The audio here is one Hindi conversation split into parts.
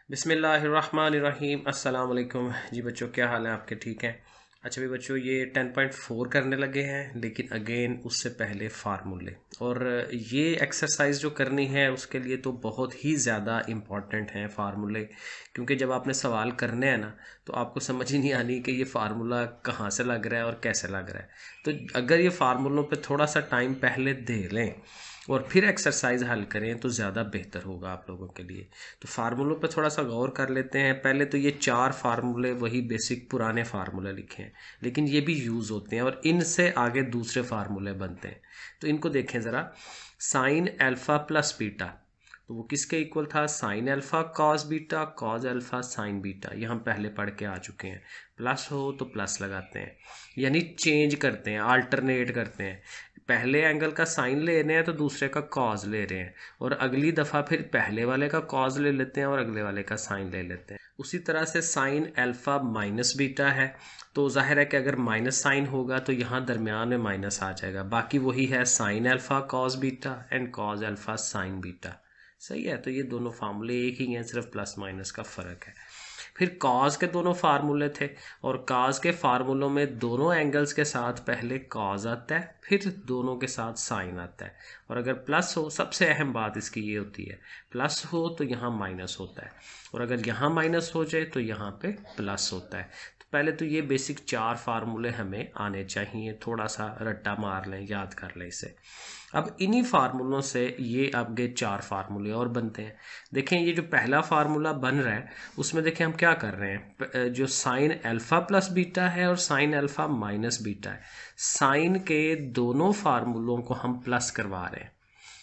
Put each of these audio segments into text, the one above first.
बिस्मिल्लाहिर्रहमानिर्रहीम अस्सलाम वालेकुम जी बच्चों, क्या हाल है आपके? ठीक हैं। अच्छा भी बच्चों, ये 10.4 करने लगे हैं, लेकिन अगेन उससे पहले फार्मूले और ये एक्सरसाइज जो करनी है उसके लिए तो बहुत ही ज़्यादा इम्पॉर्टेंट हैं फार्मूले। क्योंकि जब आपने सवाल करने हैं ना, तो आपको समझ ही नहीं आनी कि ये फार्मूला कहाँ से लग रहा है और कैसे लग रहा है। तो अगर ये फार्मूलों पे थोड़ा सा टाइम पहले दे लें और फिर एक्सरसाइज हल करें तो ज़्यादा बेहतर होगा आप लोगों के लिए। तो फार्मूलों पे थोड़ा सा गौर कर लेते हैं। पहले तो ये 4 फार्मूले वही बेसिक पुराने फार्मूले लिखे हैं, लेकिन ये भी यूज़ होते हैं और इनसे आगे दूसरे फार्मूले बनते हैं। तो इनको देखें ज़रा। साइन अल्फ़ा प्लस बीटा, तो वो किसके इक्वल था? Sine alpha cos beta, cos alpha sine beta. ये हम पहले पढ़ के आ चुके हैं। प्लस हो तो प्लस लगाते हैं, यानी चेंज करते हैं, अल्टरनेट करते हैं। पहले एंगल का साइन ले रहे हैं तो दूसरे का कॉज ले रहे हैं, और अगली दफ़ा फिर पहले वाले का कॉज ले लेते हैं और अगले वाले का साइन ले लेते हैं। उसी तरह से साइन अल्फ़ा माइनस बीटा है, तो जाहिर है कि अगर माइनस साइन होगा तो यहाँ दरमियान में माइनस आ जाएगा। बाकी वही है sine alpha cos beta and cos alpha sine beta. सही है। तो ये दोनों फार्मूले एक ही हैं, सिर्फ प्लस माइनस का फ़र्क है। फिर कॉस के दोनों फार्मूले थे, और कॉस के फार्मूलों में दोनों एंगल्स के साथ पहले कॉस आता है, फिर दोनों के साथ साइन आता है। और अगर प्लस हो, सबसे अहम बात इसकी ये होती है, प्लस हो तो यहाँ माइनस होता है, और अगर यहाँ माइनस हो जाए तो यहाँ पे प्लस होता है। तो पहले तो ये बेसिक 4 फार्मूले हमें आने चाहिए, थोड़ा सा रट्टा मार लें, याद कर लें इसे। अब इन्हीं फार्मूलों से ये आगे 4 फार्मूले और बनते हैं। देखें, ये जो पहला फार्मूला बन रहा है उसमें देखें हम क्या कर रहे हैं। जो साइन अल्फ़ा प्लस बीटा है और साइन अल्फ़ा माइनस बीटा है, साइन के दोनों फार्मूलों को हम प्लस करवा रहे हैं।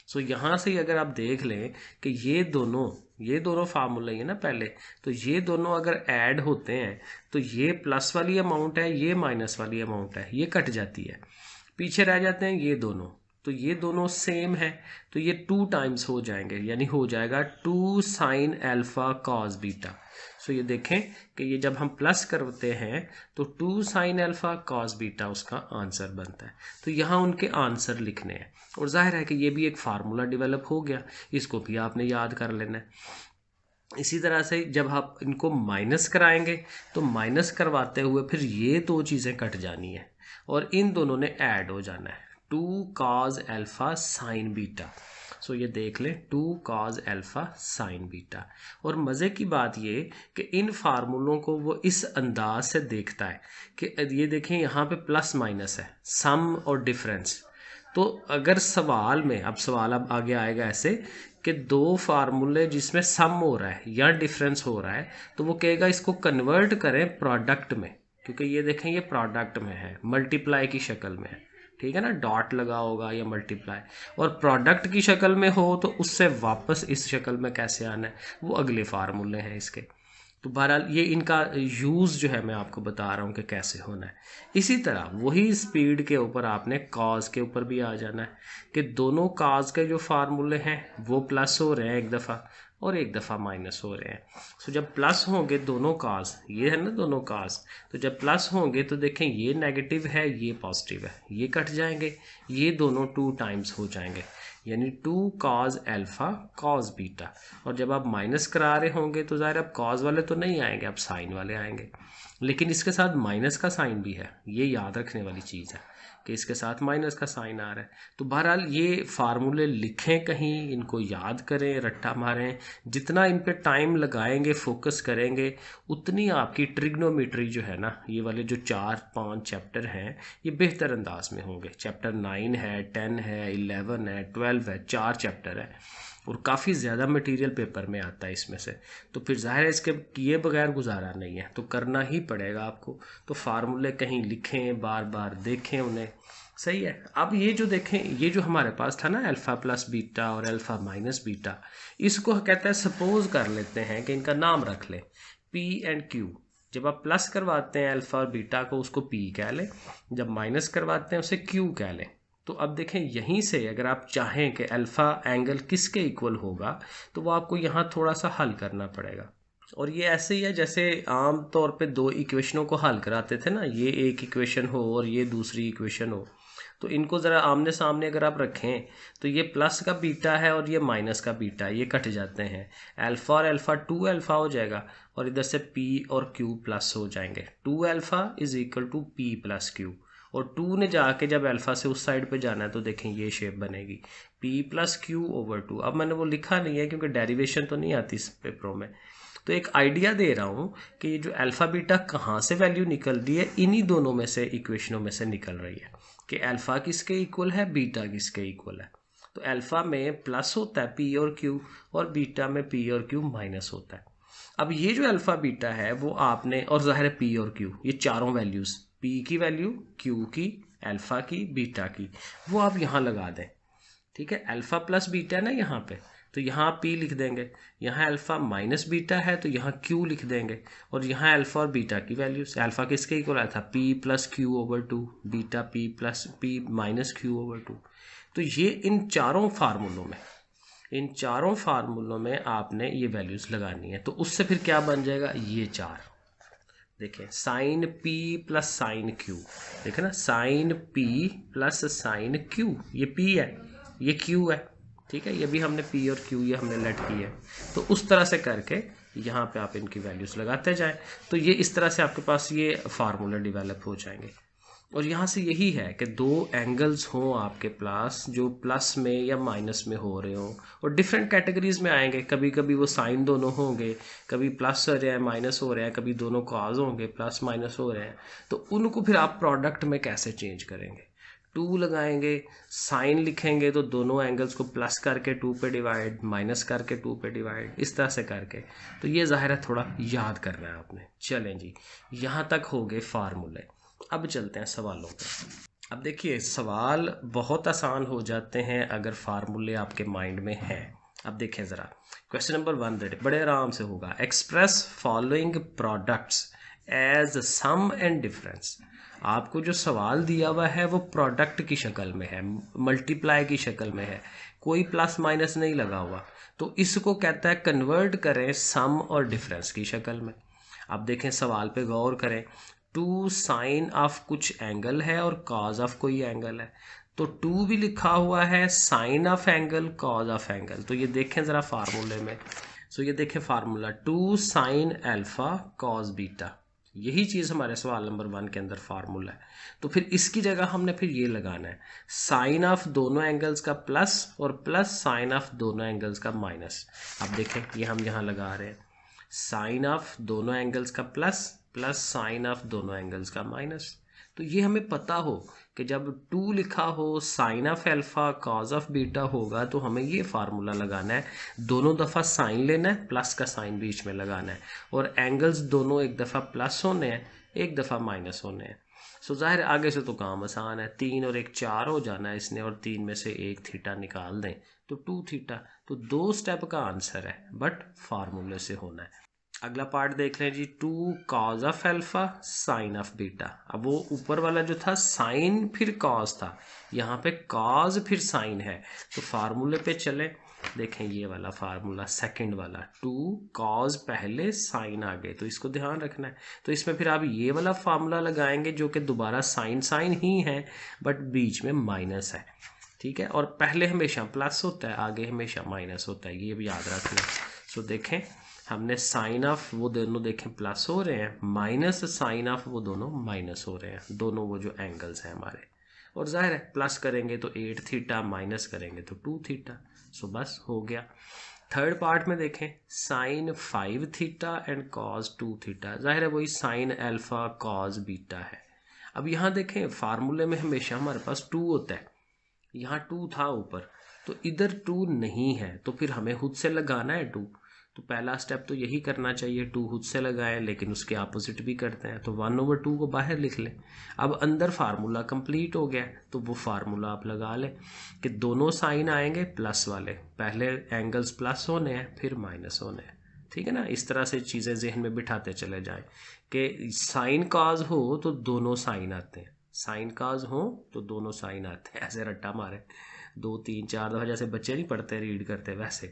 सो यहाँ से अगर आप देख लें कि ये दोनों फार्मूले हैं ना पहले, तो ये दोनों अगर ऐड होते हैं तो ये प्लस वाली अमाउंट है, ये माइनस वाली अमाउंट है, ये कट जाती है, पीछे रह जाते हैं ये दोनों। तो ये दोनों सेम है, तो ये 2 टाइम्स हो जाएंगे, यानी हो जाएगा 2 साइन अल्फ़ा कॉस बीटा। सो ये देखें कि ये जब हम प्लस करते हैं तो 2 साइन अल्फ़ा कॉस बीटा उसका आंसर बनता है। तो यहाँ उनके आंसर लिखने हैं, और जाहिर है कि ये भी एक फार्मूला डेवलप हो गया, इसको भी आपने याद कर लेना है। इसी तरह से जब आप इनको माइनस कराएंगे तो माइनस करवाते हुए फिर ये 2 चीज़ें कट जानी है और इन दोनों ने ऐड हो जाना है, 2 कॉज अल्फ़ा साइन बीटा। सो ये देख लें, 2 कॉज अल्फ़ा साइन बीटा। और मज़े की बात ये कि इन फार्मूलों को वो इस अंदाज से देखता है कि ये देखें यहाँ पे प्लस माइनस है, सम और डिफरेंस। तो अगर सवाल में, अब सवाल अब आगे आएगा ऐसे कि 2 फार्मूले जिसमें सम हो रहा है या डिफरेंस हो रहा है, तो वो कहेगा इसको कन्वर्ट करें प्रोडक्ट में, क्योंकि ये देखें ये प्रोडक्ट में है, मल्टीप्लाई की शक्ल में है। ठीक है ना, डॉट लगा होगा या मल्टीप्लाई, और प्रोडक्ट की शक्ल में हो तो उससे वापस इस शक्ल में कैसे आना है, वो अगले फार्मूले हैं इसके। तो बहरहाल ये इनका यूज़ जो है मैं आपको बता रहा हूँ कि कैसे होना है। इसी तरह वही स्पीड के ऊपर आपने कॉज के ऊपर भी आ जाना है कि दोनों कॉज के जो फार्मूले हैं वो प्लस हो रहे हैं एक दफ़ा, और एक दफ़ा माइनस हो रहे हैं। सो जब प्लस होंगे दोनों काज, ये है ना दोनों काज, तो जब प्लस होंगे तो देखें ये नेगेटिव है, ये पॉजिटिव है, ये कट जाएंगे, ये दोनों 2 टाइम्स हो जाएंगे, यानी 2 कॉज अल्फ़ा कॉज बीटा। और जब आप माइनस करा रहे होंगे तो ज़ाहिर अब कॉज वाले तो नहीं आएंगे, अब साइन वाले आएंगे, लेकिन इसके साथ माइनस का साइन भी है, ये याद रखने वाली चीज़ है कि इसके साथ माइनस का साइन आ रहा है। तो बहरहाल ये फार्मूले लिखें कहीं, इनको याद करें, रट्टा मारें, जितना इन पे टाइम लगाएंगे, फोकस करेंगे, उतनी आपकी ट्रिग्नोमेट्री जो है ना, ये वाले जो 4-5 चैप्टर हैं ये बेहतर अंदाज में होंगे। चैप्टर 9 है, 10 है, 11 है, 12 है, 4 चैप्टर है, और काफ़ी ज़्यादा मटेरियल पेपर में आता है इसमें से। तो फिर ज़ाहिर है इसके किए बगैर गुजारा नहीं है, तो करना ही पड़ेगा आपको। तो फार्मूले कहीं लिखें, बार बार देखें उन्हें। सही है। अब ये जो देखें, ये जो हमारे पास था ना अल्फ़ा प्लस बीटा और अल्फ़ा माइनस बीटा, इसको कहते हैं, सपोज कर लेते हैं कि इनका नाम रख लें पी एंड क्यू। जब आप प्लस करवाते हैं अल्फ़ा और बीटा को, उसको पी कह लें, जब माइनस करवाते हैं उसे क्यू कह लें। तो अब देखें, यहीं से अगर आप चाहें कि अल्फ़ा एंगल किसके इक्वल होगा, तो वो आपको यहाँ थोड़ा सा हल करना पड़ेगा। और ये ऐसे ही है जैसे आम तौर पे 2 इक्वेशनों को हल कराते थे ना, ये एक इक्वेशन हो और ये दूसरी इक्वेशन हो, तो इनको ज़रा आमने सामने अगर आप रखें तो ये प्लस का बीटा है और ये माइनस का बीटा है, ये कट जाते हैं। अल्फ़ा और अल्फ़ा 2 अल्फ़ा हो जाएगा और इधर से p और q प्लस हो जाएंगे। 2 alpha is equal to p plus q, और 2 ने जाके जब अल्फ़ा से उस साइड पे जाना है तो देखें ये शेप बनेगी p प्लस क्यू ओवर 2। अब मैंने वो लिखा नहीं है क्योंकि डेरिवेशन तो नहीं आती इस पेपरों में, तो एक आइडिया दे रहा हूँ कि ये जो अल्फ़ा बीटा कहाँ से वैल्यू निकल रही है, इन्हीं दोनों में से इक्वेशनों में से निकल रही है कि अल्फ़ा किसके इक्वल है, बीटा किसके इक्वल है। तो अल्फ़ा में प्लस होता है p और q, और बीटा में p और q माइनस होता है। अब ये जो अल्फ़ा बीटा है वो आपने, और ज़ाहिर है p और q ये चारों वैल्यूज़, p की वैल्यू, q की, अल्फ़ा की, बीटा की, वो आप यहाँ लगा दें। ठीक है, अल्फ़ा प्लस बीटा है ना यहाँ पे, तो यहाँ p लिख देंगे, यहाँ अल्फ़ा माइनस बीटा है तो यहाँ q लिख देंगे, और यहाँ अल्फ़ा और बीटा की वैल्यूज, अल्फ़ा किसके इक्वल आया था, p plus Q over 2, beta p plus p minus Q over 2। तो ये इन चारों फार्मूलों में आपने ये वैल्यूज लगानी है। तो उससे फिर क्या बन जाएगा, ये चार देखें, sine p plus sine q, देखें ना, sine p plus sine q, ये p है ये q है, ठीक है, ये भी हमने p और q ये हमने लेट की है। तो उस तरह से करके यहाँ पे आप इनकी वैल्यूज लगाते जाएं, तो ये इस तरह से आपके पास ये फार्मूला डेवलप हो जाएंगे। और यहाँ से यही है कि दो एंगल्स हों आपके पास जो प्लस में या माइनस में हो रहे हों, और डिफरेंट कैटेगरीज में आएंगे, कभी कभी वो साइन दोनों होंगे, कभी प्लस हो रहे हैं माइनस हो रहे हैं, कभी दोनों कॉज होंगे प्लस माइनस हो रहे हैं। तो उनको फिर आप प्रोडक्ट में कैसे चेंज करेंगे, 2 लगाएंगे, साइन लिखेंगे तो दोनों एंगल्स को प्लस करके 2 पे डिवाइड, माइनस करके 2 पे डिवाइड, इस तरह से करके। तो ये ज़ाहिर है थोड़ा याद करना है आपने। चलें जी, यहाँ तक हो गए फार्मूले। अब चलते हैं सवालों पे। अब देखिए सवाल बहुत आसान हो जाते हैं अगर फार्मूले आपके माइंड में हैं। अब देखें ज़रा, क्वेश्चन नंबर 1 बड़े आराम से होगा, express following products as sum and difference. आपको जो सवाल दिया हुआ है वो प्रोडक्ट की शक्ल में है, मल्टीप्लाई की शक्ल में है, कोई प्लस माइनस नहीं लगा हुआ, तो इसको कहता है कन्वर्ट करें सम और डिफरेंस की शक्ल में। अब देखें सवाल पे गौर करें, 2 साइन ऑफ कुछ एंगल है और कॉज ऑफ कोई एंगल है, तो 2 भी लिखा हुआ है, sine of angle, cos of angle. तो ये देखें ज़रा फार्मूले में, सो ये देखें formula 2 sine alpha cos beta, यही चीज़ हमारे सवाल नंबर 1 के अंदर फार्मूला है। तो फिर इसकी जगह हमने फिर ये लगाना है, साइन ऑफ दोनों एंगल्स का प्लस और प्लस साइन ऑफ दोनों एंगल्स का माइनस। अब देखें ये हम यहाँ लगा रहे हैं, साइन ऑफ दोनों एंगल्स का प्लस प्लस साइन ऑफ दोनों एंगल्स का माइनस। तो ये हमें पता हो कि जब 2 लिखा हो, sine of alpha cos of beta होगा, तो हमें ये फार्मूला लगाना है, दोनों दफ़ा साइन लेना है, प्लस का साइन बीच में लगाना है, और एंगल्स दोनों एक दफ़ा प्लस होने हैं, एक दफ़ा माइनस होने हैं। सो जाहिर आगे से तो काम आसान है, 3 और 1 4 हो जाना है इसने, और 3 में से 1 थीटा निकाल दें तो 2 थीटा। तो 2 स्टेप का आंसर है, बट फार्मूले से होना है। अगला पार्ट देख लें जी, 2 cause of alpha sine of beta. अब वो ऊपर वाला जो था साइन फिर कॉज था, यहाँ पे कॉज फिर साइन है, तो फार्मूले पे चले। देखें ये वाला फार्मूला सेकंड वाला, 2 कॉज पहले साइन आगे, तो इसको ध्यान रखना है। तो इसमें फिर आप ये वाला फार्मूला लगाएंगे जो कि दोबारा साइन साइन ही है बट बीच में माइनस है, ठीक है, और पहले हमेशा प्लस होता है, आगे हमेशा माइनस होता है, ये भी याद रखना। सो देखें हमने साइन ऑफ वो दोनों देखें प्लस हो रहे हैं, माइनस साइन ऑफ वो दोनों माइनस हो रहे हैं, दोनों वो जो एंगल्स हैं हमारे। और जाहिर है प्लस करेंगे तो 8 थीटा, माइनस करेंगे तो 2 थीटा। सो बस हो गया। थर्ड पार्ट में देखें, sine 5 theta and cos 2 theta, जाहिर है वही साइन अल्फा कॉज बीटा है। अब यहाँ देखें फार्मूले में हमेशा हमारे पास 2 होता है, यहाँ 2 था ऊपर, तो इधर 2 नहीं है, तो फिर हमें खुद से लगाना है 2। तो पहला स्टेप तो यही करना चाहिए, 2 खुद से लगाएं, लेकिन उसके ऑपोजिट भी करते हैं, तो 1/2 को बाहर लिख लें। अब अंदर फार्मूला कंप्लीट हो गया, तो वो फार्मूला आप लगा लें कि दोनों साइन आएंगे प्लस वाले, पहले एंगल्स प्लस होने हैं फिर माइनस होने हैं, ठीक है ना। इस तरह से चीज़ें जहन में बिठाते चले जाएं कि साइन कॉज हो तो दोनों साइन आते हैं, साइन कॉज हो तो दोनों साइन आते हैं, ऐसे रट्टा मारे 2 3 4 दफ़ा, जैसे बच्चे नहीं पढ़ते रीड करते वैसे,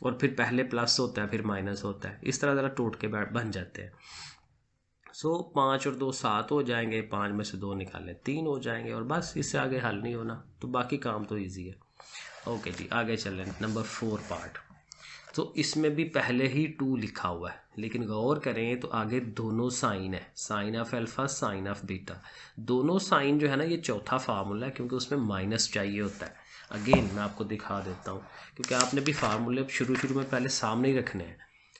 और फिर पहले प्लस होता है फिर माइनस होता है, इस तरह ज़रा टोटके बन जाते हैं। सो 5 और 2 7 हो जाएंगे, 5 में से 2 निकालें 3 हो जाएंगे, और बस इससे आगे हल नहीं होना, तो बाकी काम तो ईजी है। ओके जी, आगे चलें। Number 4 part. तो इसमें भी पहले ही 2 लिखा हुआ है, लेकिन गौर करें तो आगे दोनों साइन है, sine of alpha sine of beta. दोनों साइन जो है ना, ये चौथा फार्मूला है, क्योंकि उसमें माइनस चाहिए होता है। अगेन मैं आपको दिखा देता हूँ, क्योंकि आपने भी फार्मूले शुरू में पहले सामने ही रखने हैं।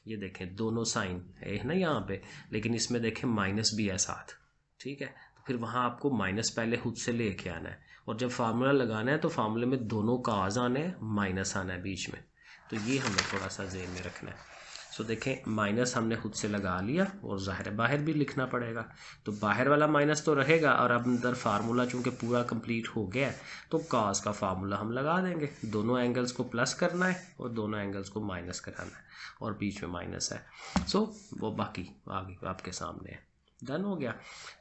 ये देखें दोनों साइन है ना यहाँ पे, लेकिन इसमें देखें माइनस भी है साथ, ठीक है। तो फिर वहाँ आपको माइनस पहले खुद से लेके आना है, और जब फार्मूला लगाना है तो फार्मूले में दोनों काज आने हैं, माइनस आना है बीच में। तो ये हमें थोड़ा सा ज़हन में रखना है। सो देखें माइनस हमने खुद से लगा लिया, और ज़ाहिर है बाहर भी लिखना पड़ेगा, तो बाहर वाला माइनस तो रहेगा, और अब अंदर फार्मूला चूँकि पूरा कंप्लीट हो गया है तो काज का फार्मूला हम लगा देंगे। दोनों एंगल्स को प्लस करना है और दोनों एंगल्स को माइनस कराना है, और बीच में माइनस है। सो वो बाकी आगे आपके सामने है। डन हो गया।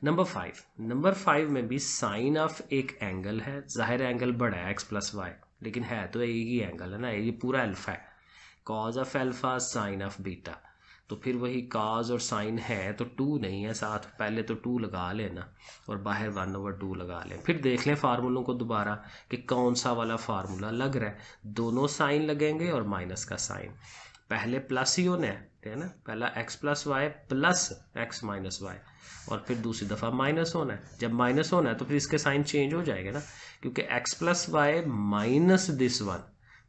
नंबर 5 में भी साइन ऑफ एक एंगल है, जाहिर एंगल बड़ा है x + y, लेकिन है तो एक ही एंगल है ना, ये पूरा अल्फा है। Cause of alpha sine of beta, तो फिर वही कॉज और साइन है तो 2 नहीं है साथ, पहले तो 2 लगा लेना और बाहर 1/2 लगा लें। फिर देख लें फार्मूलों को दोबारा कि कौन सा वाला फार्मूला लग रहा है। दोनों साइन लगेंगे और माइनस का साइन, पहले प्लस ही होना है ना, पहला x + y plus x - y, और फिर दूसरी दफ़ा माइनस होना है। जब माइनस होना है तो फिर इसके साइन चेंज हो जाएगा ना, क्योंकि x + y minus this one,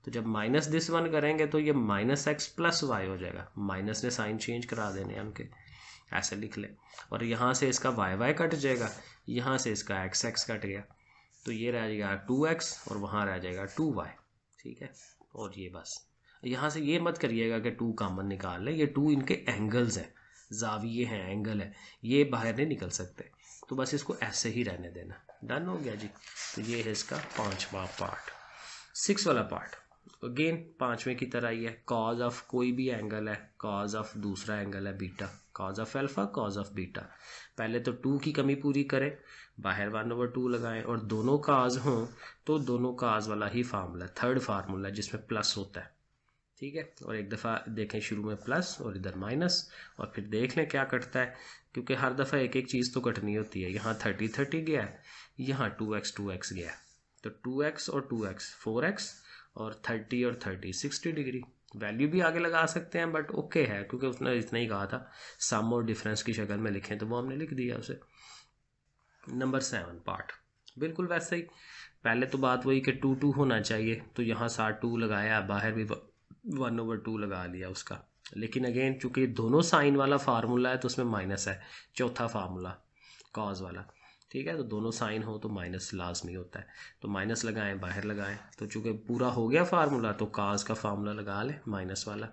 तो जब माइनस दिस वन करेंगे तो ये -x + y हो जाएगा। माइनस ने साइन चेंज करा देने हैं उनके, ऐसे लिख ले। और यहाँ से इसका y कट जाएगा, यहाँ से इसका x कट गया, तो ये रह जाएगा 2x और वहाँ रह जाएगा 2y, ठीक है। और ये बस यहाँ से ये मत करिएगा कि 2 कॉमन निकाल ले, ये 2 इनके एंगल्स हैं, जाविये हैं, एंगल है, ये बाहर नहीं निकल सकते, तो बस इसको ऐसे ही रहने देना। डन हो गया जी। तो ये है इसका 5वां पार्ट। 6 वाला पार्ट अगेन 5वें की तरह ही है। कॉज ऑफ कोई भी एंगल है, कॉज ऑफ दूसरा एंगल है beta, cos of alpha cos of beta. पहले तो 2 की कमी पूरी करें, बाहर 1/2 लगाएं, और दोनों काज हों तो दोनों काज वाला ही फार्मूला, थर्ड फार्मूला जिसमें प्लस होता है, ठीक है। और एक दफ़ा देखें शुरू में प्लस और इधर माइनस, और फिर देख लें क्या कटता है, क्योंकि हर दफ़ा एक एक चीज़ तो कटनी होती है। यहाँ 30 गया है, यहाँ 2x गया है, तो 2x और 2x 4x, और 30 और 30 60 डिग्री। वैल्यू भी आगे लगा सकते हैं, बट ओके है, क्योंकि उसने इतना ही कहा था सम और डिफरेंस की शक्ल में लिखें, तो वो हमने लिख दिया उसे। नंबर 7 पार्ट बिल्कुल वैसे ही, पहले तो बात वही कि 2 होना चाहिए, तो यहाँ साथ 2 लगाया, बाहर भी 1/2 लगा लिया उसका। लेकिन अगेन चूंकि दोनों साइन वाला फार्मूला है तो उसमें माइनस है, चौथा फार्मूला कॉज वाला, ठीक है। तो दोनों साइन हो तो माइनस लाजमी होता है, तो माइनस लगाएं बाहर लगाएं, तो चूंकि पूरा हो गया फार्मूला तो काज का फार्मूला लगा लें माइनस वाला।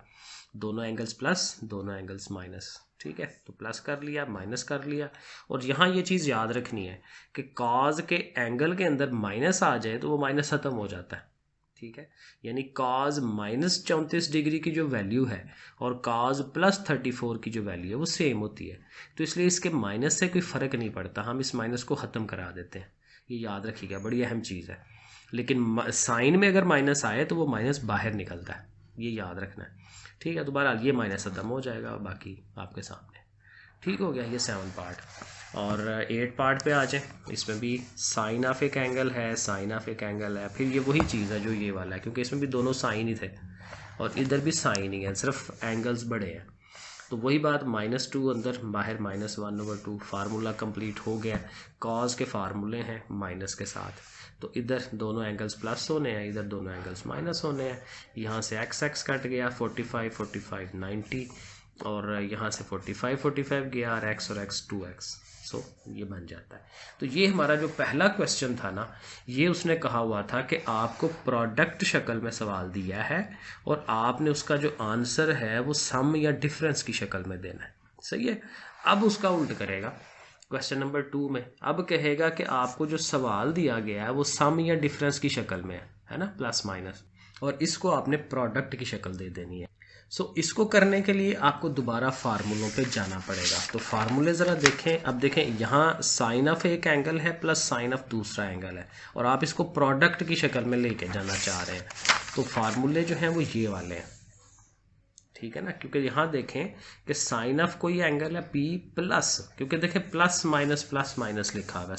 दोनों एंगल्स प्लस दोनों एंगल्स माइनस, ठीक है। तो प्लस कर लिया माइनस कर लिया, और यहाँ ये चीज़ याद रखनी है कि कॉज के एंगल के अंदर माइनस आ जाए तो वो माइनस ख़त्म हो जाता है, ठीक है। यानी कॉज -34 डिग्री की जो वैल्यू है और कॉज +34 की जो वैल्यू है वो सेम होती है, तो इसलिए इसके माइनस से कोई फ़र्क नहीं पड़ता, हम इस माइनस को ख़त्म करा देते हैं। ये याद रखिएगा, बड़ी अहम चीज़ है। लेकिन साइन में अगर माइनस आए तो वो माइनस बाहर निकलता है, ये याद रखना है, ठीक है। तो बहरहाल ये माइनस ख़त्म हो जाएगा, और बाकी आपके सामने ठीक हो गया। ये 7 पार्ट। और 8 पार्ट पे आ जाए, इसमें भी साइन ऑफ एक एंगल है, साइन ऑफ एक एंगल है, फिर ये वही चीज़ है जो ये वाला है, क्योंकि इसमें भी दोनों साइन ही थे और इधर भी साइन ही है, सिर्फ एंगल्स बड़े हैं। तो वही बात -2 अंदर बाहर -1/2, फार्मूला कंप्लीट हो गया। कॉज के फार्मूले हैं माइनस के साथ, तो इधर दोनों एंगल्स प्लस होने हैं, इधर दोनों एंगल्स माइनस होने हैं। यहाँ से x कट गया 45 90, और यहाँ से 45 गया, और x 2x, सो ये बन जाता है। तो ये हमारा जो पहला क्वेश्चन था ना, ये उसने कहा हुआ था कि आपको प्रोडक्ट शक्ल में सवाल दिया है और आपने उसका जो आंसर है वो सम या डिफरेंस की शक्ल में देना है, सही है। अब उसका उल्ट करेगा क्वेश्चन नंबर 2 में, अब कहेगा कि आपको जो सवाल दिया गया है वो सम या डिफरेंस की शक्ल में है ना, प्लस माइनस, और इसको आपने प्रोडक्ट की शक्ल दे देनी है। सो इसको करने के लिए आपको दोबारा फार्मूलों पे जाना पड़ेगा। तो फार्मूले ज़रा देखें। अब देखें यहाँ साइन ऑफ एक एंगल है प्लस साइन ऑफ दूसरा एंगल है, और आप इसको प्रोडक्ट की शक्ल में लेके जाना चाह रहे हैं, तो फार्मूले जो हैं वो ये वाले हैं, ठीक है ना, क्योंकि यहाँ देखें कि साइन ऑफ कोई एंगल है P प्लस, क्योंकि देखें प्लस माइनस लिखा हुआ है,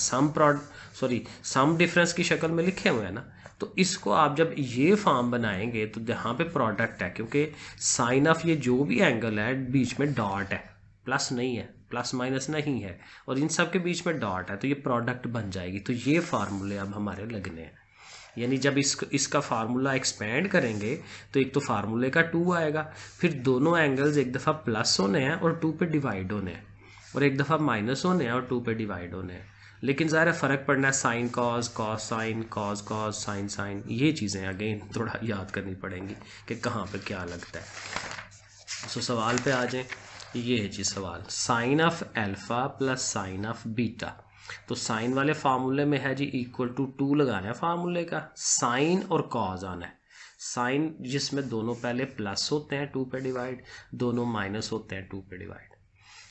सम डिफरेंस की शक्ल में लिखे हुए हैं ना। तो इसको आप जब ये फॉर्म बनाएंगे तो यहाँ पे प्रोडक्ट है, क्योंकि साइन ऑफ ये जो भी एंगल है बीच में डॉट है, प्लस नहीं है, प्लस माइनस नहीं है, और इन सब के बीच में डॉट है, तो ये प्रोडक्ट बन जाएगी। तो ये फार्मूले अब हमारे लगने हैं, यानी जब इसका फार्मूला एक्सपेंड करेंगे तो एक तो फार्मूले का 2 आएगा, फिर दोनों एंगल्स एक दफ़ा प्लस होने हैं और 2 पे डिवाइड होने हैं, और एक दफ़ा माइनस होने हैं और 2 पे डिवाइड होने हैं। लेकिन ज़ाहिर है फ़र्क पड़ना है sine cos, cos sine, cos cos, sine sine, ये चीज़ें अगेन थोड़ा याद करनी पड़ेंगी कि कहाँ पे क्या लगता है। सो सवाल पे आ जाएं। ये है जी सवाल, sine of alpha plus sine of beta. तो साइन वाले फार्मूले में है जी इक्वल टू 2 लगाना है फार्मूले का, साइन और कॉज आना है। साइन जिसमें दोनों पहले प्लस होते हैं 2 पे डिवाइड, दोनों माइनस होते हैं 2 पे डिवाइड।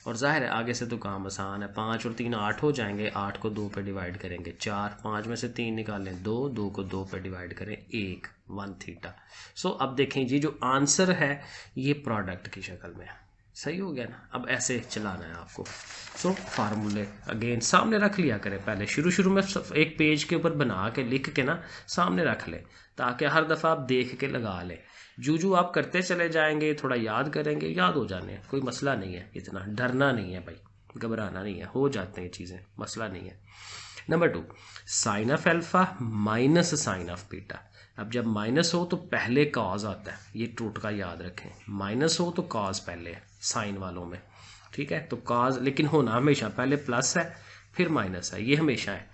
और जाहिर है आगे से तो काम आसान है, 5 और 3 8 हो जाएंगे, 8 को 2 पे डिवाइड करेंगे 4, 5 में से 3 निकालें 2, 2 को 2 पे डिवाइड करें 1, 1 थीटा। सो अब देखें जी जो आंसर है ये प्रोडक्ट की शक्ल में है, सही हो गया ना। अब ऐसे चलाना है आपको। सो फार्मूले अगेन सामने रख लिया करें, पहले शुरू में एक पेज के ऊपर बना के लिख के ना सामने रख लें, ताकि हर दफ़ा आप देख के लगा लें। जू आप करते चले जाएंगे, थोड़ा याद करेंगे, याद हो जाने, कोई मसला नहीं है, इतना डरना नहीं है भाई, घबराना नहीं है, हो जाते हैं चीज़ें, मसला नहीं है। Number 2, sine of alpha minus sine of beta. अब जब माइनस हो तो पहले कॉज आता है, ये टोटका याद रखें, माइनस हो तो कॉज पहले है साइन वालों में, ठीक है। तो कॉज लेकिन होना हमेशा पहले प्लस है फिर माइनस है, ये हमेशा है,